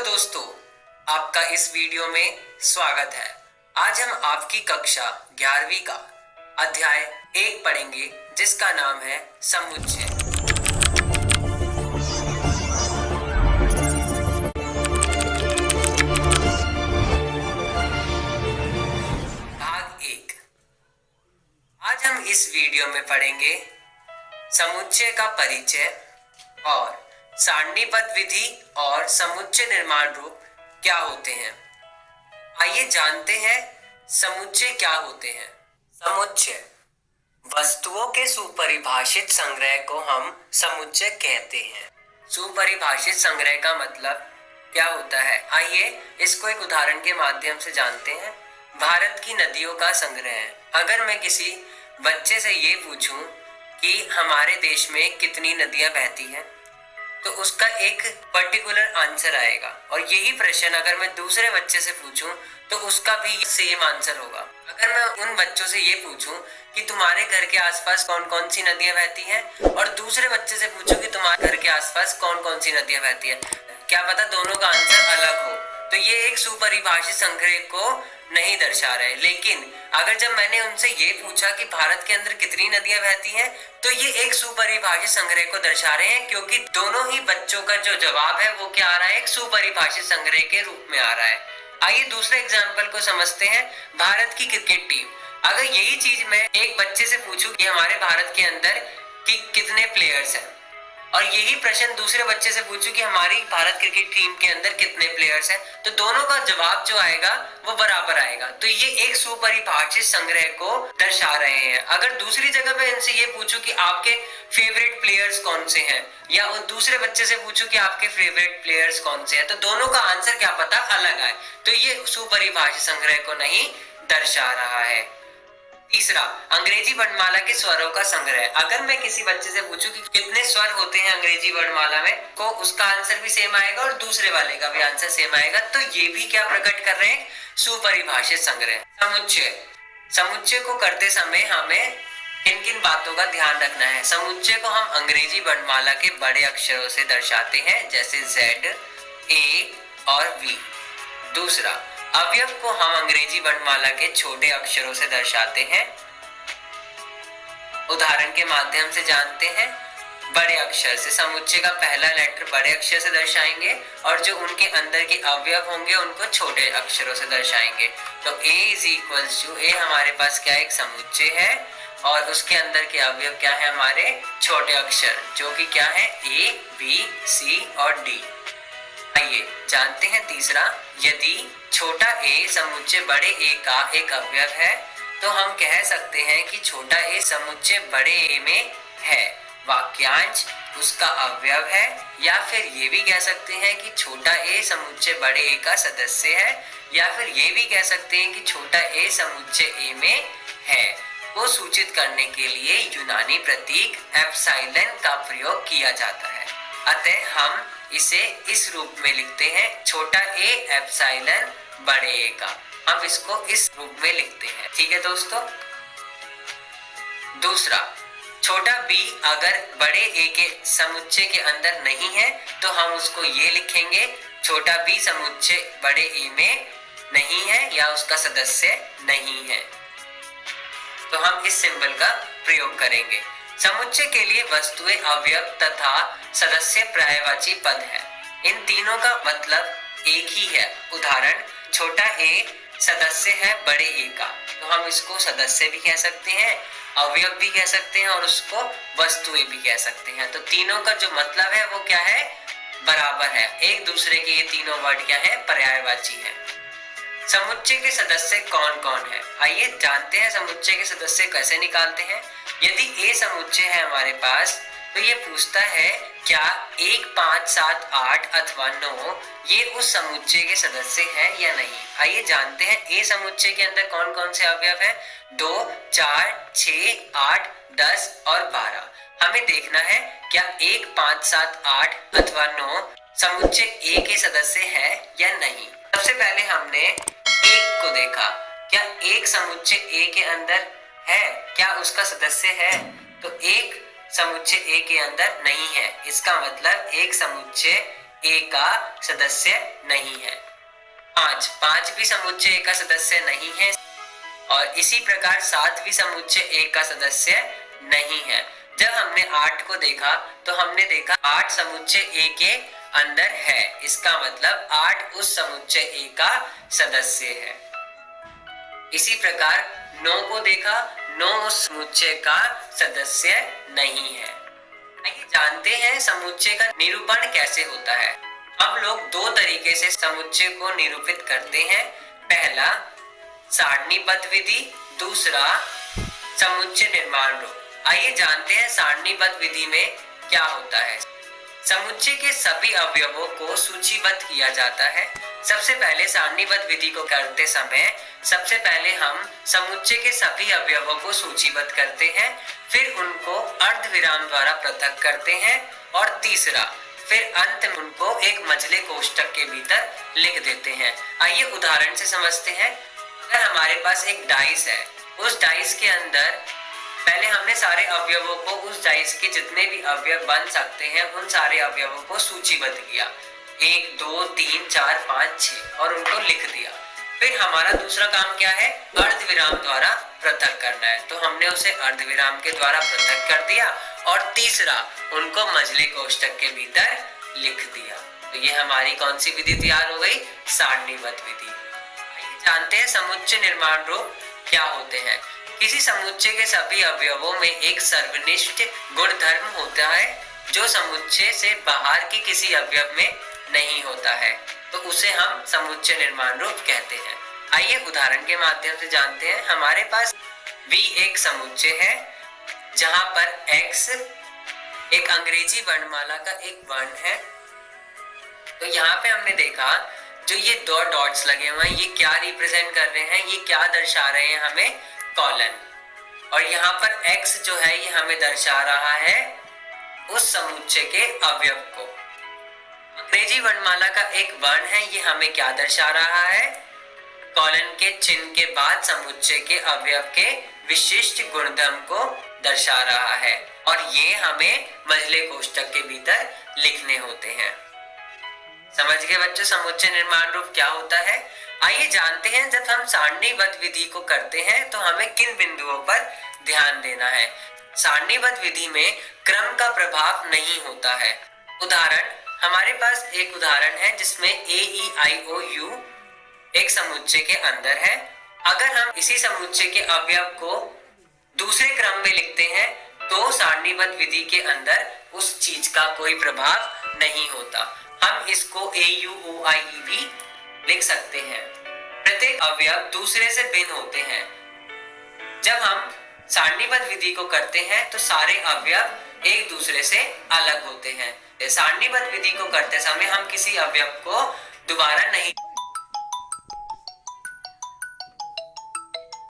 दोस्तों, आपका इस वीडियो में स्वागत है। आज हम आपकी कक्षा 11वीं का अध्याय 1 पढ़ेंगे, जिसका नाम है समुच्चय। भाग 1। आज हम इस वीडियो में पढ़ेंगे समुच्चय का परिचय और सारणीबद्ध विधि और समुच्चय निर्माण रूप क्या होते हैं। आइए जानते हैं समुच्चय क्या होते हैं। समुच्चय वस्तुओं के सुपरिभाषित संग्रह को हम समुच्चय कहते हैं। सुपरिभाषित संग्रह का मतलब क्या होता है, आइए इसको एक उदाहरण के माध्यम से जानते हैं। भारत की नदियों का संग्रह है। अगर मैं किसी बच्चे से ये पूछूं कि हमारे देश में कितनी नदियां बहती हैं, तो उसका एक पर्टिकुलर आंसर आएगा। और यही प्रश्न अगर मैं दूसरे बच्चे से पूछूं तो उसका भी सेम आंसर होगा। अगर मैं उन बच्चों से ये पूछूं कि तुम्हारे घर के आसपास कौन कौन सी नदियां बहती हैं, और दूसरे बच्चे से पूछूं कि तुम्हारे घर के आसपास कौन कौन सी नदियां बहती हैं, क्या पता दोनों का आंसर अलग हो। तो ये एक सुपरिभाषित संग्रह को नहीं दर्शा रहे। लेकिन अगर जब मैंने उनसे ये पूछा कि भारत के अंदर कितनी नदियां बहती हैं, तो ये एक सुपरिभाषित संग्रह को दर्शा रहे हैं, क्योंकि दोनों ही बच्चों का जो जवाब है वो क्या आ रहा है, एक सुपरिभाषित संग्रह के रूप में आ रहा है। आइए दूसरे एग्जाम्पल को समझते हैं। भारत की क्रिकेट टीम। अगर यही चीज मैं एक बच्चे से पूछूं कि हमारे भारत के अंदर कितने प्लेयर्स हैं, और यही प्रश्न दूसरे बच्चे से पूछूं कि हमारी भारत क्रिकेट टीम के अंदर कितने प्लेयर्स हैं, तो दोनों का जवाब जो आएगा वो बराबर आएगा। तो ये एक सुपरिभाषित संग्रह को दर्शा रहे हैं। अगर दूसरी जगह मैं इनसे ये पूछूं कि आपके फेवरेट प्लेयर्स कौन से हैं, या दूसरे बच्चे से पूछूं कि आपके फेवरेट प्लेयर्स कौन से हैं, तो दोनों का आंसर क्या पता अलग आए। तो ये सुपरिभाषित संग्रह को नहीं दर्शा रहा है। तीसरा, अंग्रेजी वर्णमाला के स्वरों का संग्रह। अगर मैं किसी बच्चे से पूछूं कि कितने स्वर होते हैं अंग्रेजी वर्णमाला में, को उसका आंसर भी सेम आएगा और दूसरे वाले का भी आंसर सेम आएगा। तो ये भी क्या प्रकट कर रहे हैं, सुपरिभाषित संग्रह। समुच्चय, समुच्चय को करते समय हमें किन किन बातों का ध्यान रखना है। समुच्चय को हम अंग्रेजी वर्णमाला के बड़े अक्षरों से दर्शाते हैं, जैसे Z, A और V। दूसरा, अवयव को हम अंग्रेजी वर्णमाला के छोटे अक्षरों से दर्शाते हैं। उदाहरण के माध्यम से जानते हैं। बड़े अक्षर से समुच्चय का पहला लेटर बड़े अक्षर से दर्शाएंगे, और जो उनके अंदर के अवयव होंगे उनको छोटे अक्षरों से दर्शाएंगे। तो A is equals to, A हमारे पास क्या एक समुच्चय है, और उसके अंदर के अवयव क्या है, हमारे छोटे अक्षर, जो कि क्या है A, B, C और D। आइए जानते हैं तीसरा, यदि छोटा a समुच्चय बड़े a का एक अवयव है, तो हम कह सकते हैं कि छोटा a समुच्चय बड़े a में है, वाक्यांश उसका अवयव है। या फिर ये भी कह सकते हैं कि छोटा a समुच्चय बड़े a का सदस्य है, या फिर ये भी कह सकते हैं कि छोटा a समुच्चय a में है। को सूचित करने के लिए यूनानी प्रतीक एप्सिलॉन का प्रयोग किया जाता है। अतः हम इसे इस रूप में लिखते हैं, छोटा a एप्सिलॉन बड़े a का। हम इसको इस रूप में लिखते हैं, ठीक है दोस्तों। दूसरा, छोटा b अगर बड़े a के समुच्चय के अंदर नहीं है, तो हम उसको ये लिखेंगे, छोटा b समुच्चय बड़े a में नहीं है या उसका सदस्य नहीं है। तो हम इस सिंबल का प्रयोग करेंगे। समुच्चय के लिए वस्तुएं, अवयव तथा सदस्य पर्यायवाची पद है। इन तीनों का मतलब एक ही है। उदाहरण, छोटा a सदस्य है बड़े a का, तो हम इसको सदस्य भी कह सकते हैं, अवयव भी कह सकते हैं, और उसको वस्तुएं भी कह सकते हैं। तो तीनों का जो मतलब है वो क्या है, बराबर है एक दूसरे के। ये तीनों वर्ड क्या है, पर्यायवाची है। समुच्चय के सदस्य कौन कौन है, आइए जानते हैं समुच्चय के सदस्य कैसे निकालते हैं। यदि A समुच्चय है हमारे पास, तो ये पूछता है क्या 1, 5, 7, 8 अथवा 9 ये उस समुच्चय के सदस्य है या नहीं। आइए जानते हैं A समुच्चय के अंदर कौन कौन से अवयव है, 2, 4, 6, 8, 10 और 12। हमें देखना है क्या 1, 5, 7, 8 अथवा 9 समुच्चय A के सदस्य है या नहीं। सबसे पहले हमने 1 को देखा, क्या 1 समुच्चय A के अंदर है, क्या उसका सदस्य है। तो 1 समुच्चय A के अंदर नहीं है, इसका मतलब 1 समुच्चय ए का सदस्य नहीं है। 5 भी समुच्चय ए का सदस्य नहीं है और इसी प्रकार 7 भी समुच्चय ए का सदस्य नहीं है। जब हमने 8 को देखा तो हमने देखा 8 समुच्चय ए के अंदर है, इसका मतलब 8 उस समुच्चय ए का सदस्य है। इसी प्रकार 9 को देखा, 9 उस समुच्चय का सदस्य नहीं है। आइए जानते हैं समुच्चय का निरूपण कैसे होता है। हम लोग दो तरीके से समुच्चय को निरूपित करते हैं। पहला सारणीबद्ध विधि, दूसरा समुच्चय निर्माण रूप। आइए जानते हैं सारणीबद्ध विधि में क्या होता है। समुच्चय के सभी अवयवों को सूचीबद्ध किया जाता है। सबसे पहले सारणीबद्ध विधि को करते समय सबसे पहले हम समुच्चय के सभी अवयवों को सूचीबद्ध करते हैं, फिर उनको अर्धविराम द्वारा पृथक करते हैं और तीसरा फिर अंत में उनको एक मझले कोष्ठक के भीतर लिख देते हैं। आइए उदाहरण से समझते हैं। अगर हमारे पास एक डाइस है, उस डाइस के अंदर पहले हमने सारे अवयवों को, उस डाइस के जितने भी अवयव बन सकते हैं उन सारे अवयवों को सूचीबद्ध किया, 1 2 3 4 5 6 और उनको लिख दिया। फिर हमारा दूसरा काम क्या है, अर्धविराम द्वारा पृथक करना है, तो हमने उसे अर्धविराम के द्वारा पृथक कर दिया और तीसरा उनको मझले कोष्ठक के भीतर लिख दिया। तो ये हमारी कौन सी विधि तैयार हो गई, सारणीबद्ध विधि। जानते हैं समुच्चय निर्माण रूप क्या होते हैं। किसी समुच्चय के सभी अवयवों में एक सर्वनिष्ठ गुणधर्म होता है जो समुच्चय से बाहर की किसी अवयव में नहीं होता है, तो उसे हम समुच्चय निर्माण रूप कहते हैं। आइए उदाहरण के माध्यम से जानते हैं। हमारे पास V एक समुच्चय है जहां पर X एक अंग्रेजी वर्णमाला का एक वर्ण है। तो यहाँ पे हमने देखा जो ये दो डॉट्स लगे हुए हैं ये क्या रिप्रेजेंट कर रहे हैं, ये क्या दर्शा रहे हैं हमें, कॉलन। और यहाँ पर X जो है ये हमें दर्शा रहा है उस समुच्चय के अवयव को। अंग्रेजी वर्णमाला का एक वर्ण है, ये हमें क्या दर्शा रहा है, कॉलन के चिन्ह के बाद समुच्चय के अवयव के विशिष्ट गुणधर्म को दर्शा रहा है और ये हमें मझले कोष्ठक के भीतर लिखने होते हैं। समझ गए बच्चों समुच्चय निर्माण रूप क्या होता है। आइए जानते हैं जब हम सारणीबद्ध विधि को करते हैं तो हमें किन बिंदुओं पर ध्यान देना है। सारणीबद्ध विधि में क्रम का प्रभाव नहीं होता है। उदाहरण, हमारे पास एक उदाहरण है जिसमें AEIOU एक समुच्चय के अंदर है। अगर हम इसी समुच्चय के अवयव को दूसरे क्रम में लिखते हैं तो सारणीबद्ध विधि के अंदर उस चीज का कोई प्रभाव नहीं होता। हम इसको AUOIE भी लिख सकते हैं। प्रत्येक अवयव दूसरे से भिन्न होते हैं। जब हम सारणीबद्ध विधि को करते हैं तो सारे अवयव एक दूसरे से अलग होते हैं। सारणीबद्ध विधि को करते समय हम किसी अवयव को दोबारा नहीं